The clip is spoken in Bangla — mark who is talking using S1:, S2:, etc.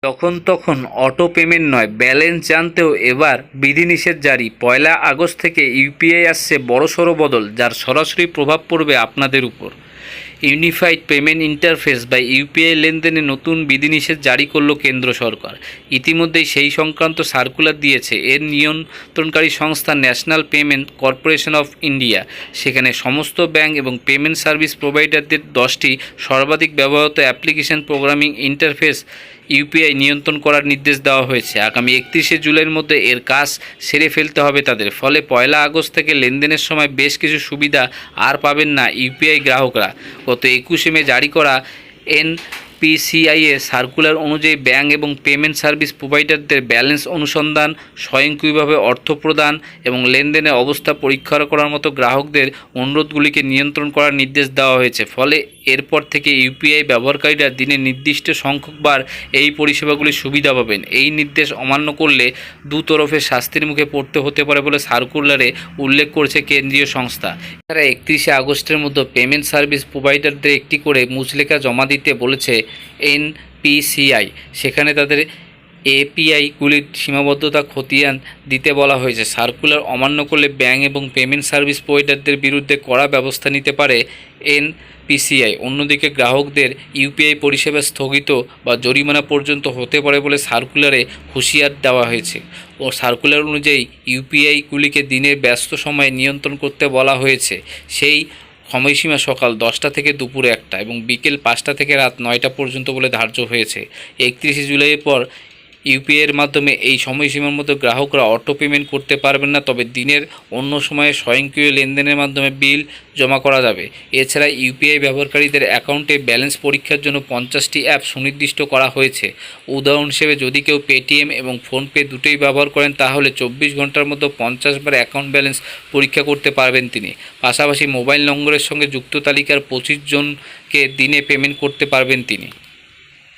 S1: যখন তখন অটো পেমেন্ট নয়, ব্যালেন্স জানতেও এবার বিধিনিষেধ জারি। 1 আগস্ট থেকে ইউপিআই আসছে বড়সড় বদল, যার সরাসরি প্রভাব পড়বে আপনাদের উপর। ইউনিফাইড পেমেন্ট ইন্টারফেস বা ইউপিআই লেনদেনে নতুন বিধিনিষেধ জারি করল কেন্দ্র সরকার। ইতিমধ্যেই সেই সংক্রান্ত সার্কুলার দিয়েছে এর নিয়ন্ত্রণকারী সংস্থা national payment corporation of India. সেখানে সমস্ত ব্যাংক এবং পেমেন্ট সার্ভিস প্রোভাইডারদের 10টি সর্বাধিক ব্যবহৃত অ্যাপ্লিকেশন প্রোগ্রামিং ইন্টারফেস ইউপিআই নিয়ন্ত্রণ করার নির্দেশ দেওয়া হয়েছে। আগামী 31শে জুলাইয়ের মধ্যে এর কাজ সেরে ফেলতে হবে তাদের। ফলে 1 আগস্ট থেকে লেনদেনের সময় বেশ কিছু সুবিধা আর পাবেন না ইউপিআই গ্রাহকরা। গত 21শে মে জারি করা এনপিসিআই-এর সার্কুলার অনুযায়ী ব্যাংক এবং পেমেন্ট সার্ভিস প্রোভাইডারদের ব্যালেন্স অনুসন্ধান, স্বয়ংক্রিয়ভাবে অর্থ প্রদান এবং লেনদেনের অবস্থা পরীক্ষা করার মতো গ্রাহকদের অনুরোধগুলিকে নিয়ন্ত্রণ করার নির্দেশ দেওয়া হয়েছে। ফলে এরপর থেকে ইউপিআই ব্যবহারকারীরা দিনে নির্দিষ্ট সংখ্যকবার এই পরিষেবাগুলির সুবিধা পাবেন। এই নির্দেশ অমান্য করলে দুতরফে শাস্তির মুখে পড়তে হতে পারে বলে সার্কুলারে উল্লেখ করেছে কেন্দ্রীয় সংস্থা। তারা 31শে আগস্টের মধ্যে পেমেন্ট সার্ভিস প্রোভাইডারদের একটি করে মুচলেখা জমা দিতে বলেছে এনপিসিআই। সেখানে তাদের এপিআইগুলির সীমাবদ্ধতা খতিয়ান দিতে বলা হয়েছে। সার্কুলার অমান্য করলে ব্যাংক এবং পেমেন্ট সার্ভিস প্রোভাইডারদের বিরুদ্ধে কড়া ব্যবস্থা নিতে পারে এনপিসিআই। অন্যদিকে গ্রাহকদের ইউপিআই পরিষেবা স্থগিত বা জরিমানা পর্যন্ত হতে পারে বলে সার্কুলারে হুঁশিয়ার দেওয়া হয়েছে। ও সার্কুলার অনুযায়ী ইউপিআইগুলিকে দিনের ব্যস্ত সময়ে নিয়ন্ত্রণ করতে বলা হয়েছে। সেই সময়সীমা সকাল 10টা থেকে দুপুর 1টা এবং বিকেল 5টা থেকে রাত 9টা পর্যন্ত বলে ধার্য হয়েছে। 31শে জুলাইয়ের পর ইউপিআইয়ের মাধ্যমে এই সময়সীমার মধ্যে গ্রাহকরা অটো পেমেন্ট করতে পারবেন না, তবে দিনের অন্য সময়ে স্বয়ংক্রিয় লেনদেনের মাধ্যমে বিল জমা করা যাবে। এছাড়া ইউপিআই ব্যবহারকারীদের অ্যাকাউন্টে ব্যালেন্স পরীক্ষার জন্য 50টি অ্যাপ সুনির্দিষ্ট করা হয়েছে। উদাহরণ হিসেবে যদি কেউ পেটিএম এবং ফোনপে দুটোই ব্যবহার করেন তাহলে 24 ঘন্টার মধ্যে 50 বার অ্যাকাউন্ট ব্যালেন্স পরীক্ষা করতে পারবেন তিনি। পাশাপাশি মোবাইল নম্বরের সঙ্গে যুক্ত তালিকার 25 জনকে দিনে পেমেন্ট করতে পারবেন তিনি।